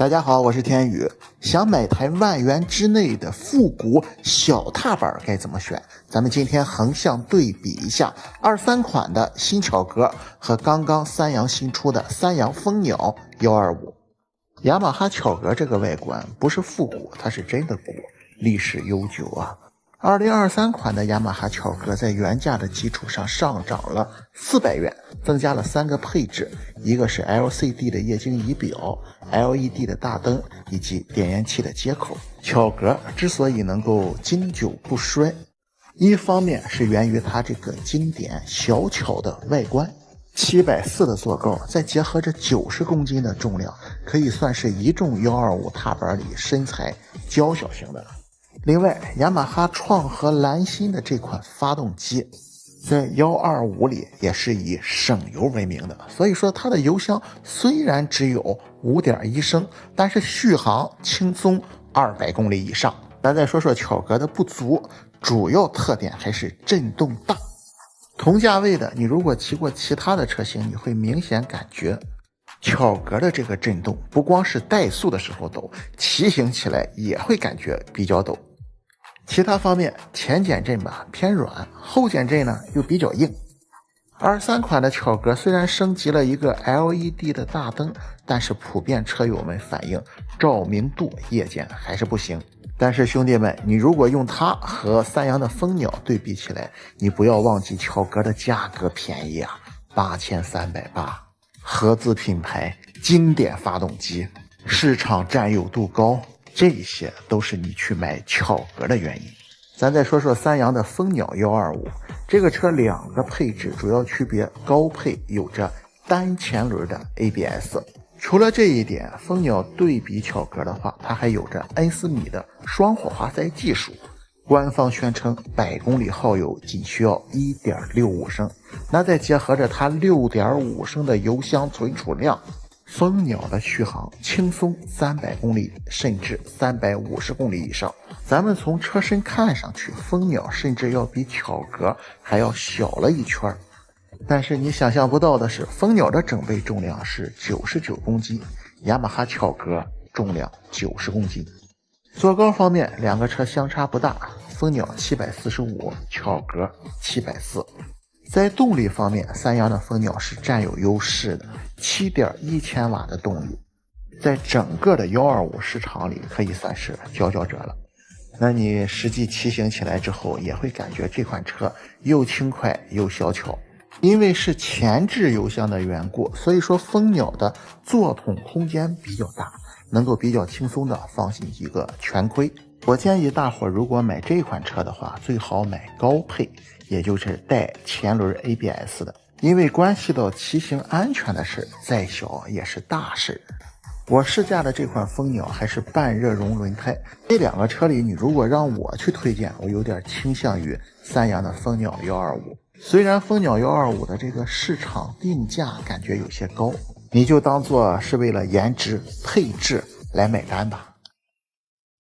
大家好，我是天宇。想买台万元之内的复古小踏板该怎么选？咱们今天横向对比一下23款的新巧格和刚刚三阳新出的三阳蜂鸟125。雅马哈巧格这个外观不是复古，它是真的古，历史悠久啊。2023款的雅马哈巧格在原价的基础上上涨了400元，增加了3个配置，一个是 LCD 的液晶仪表、LED 的大灯以及点烟器的接口。巧格之所以能够经久不衰，一方面是源于它这个经典小巧的外观，740的坐高，再结合着90公斤的重量，可以算是一众125踏板里身材娇小型的了。另外，雅马哈创和蓝芯的这款发动机在125里也是以省油闻名的，所以说它的油箱虽然只有 5.1 升，但是续航轻松200公里以上。咱再说说巧格的不足，主要特点还是震动大。同价位的，你如果骑过其他的车型，你会明显感觉巧格的这个震动不光是怠速的时候抖，骑行起来也会感觉比较抖。其他方面，前减震吧偏软，后减震呢又比较硬。23款的巧格虽然升级了一个 LED 的大灯，但是普遍车友们反映照明度夜间还是不行。但是兄弟们，你如果用它和三阳的蜂鸟对比起来，你不要忘记巧格的价格便宜啊，8380，合资品牌，经典发动机，市场占有度高，这些都是你去买巧格的原因。咱再说说三阳的蜂鸟125，这个车2个配置主要区别，高配有着单前轮的 ABS。除了这一点，蜂鸟对比巧格的话，它还有着恩斯米的双火花塞技术。官方宣称100公里耗油仅需要 1.65 升，那再结合着它 6.5 升的油箱存储量，蜂鸟的续航轻松300公里甚至350公里以上。咱们从车身看上去，蜂鸟甚至要比巧格还要小了一圈，但是你想象不到的是，蜂鸟的整备重量是99公斤，雅马哈巧格重量90公斤。坐高方面，两个车相差不大，蜂鸟745，巧格740。在动力方面，三阳的蜂鸟是占有优势的， 7.1 千瓦的动力，在整个的125市场里可以算是佼佼者了。那你实际骑行起来之后，也会感觉这款车又轻快又小巧。因为是前置油箱的缘故，所以说蜂鸟的座筒空间比较大，能够比较轻松的放进一个全盔。我建议大伙如果买这款车的话，最好买高配，也就是带前轮 ABS 的，因为关系到骑行安全的事，再小也是大事。我试驾的这款蜂鸟还是半热熔轮胎，这两个车里你如果让我去推荐，我有点倾向于三阳的蜂鸟125。虽然蜂鸟125的这个市场定价感觉有些高，你就当做是为了颜值配置来买单吧。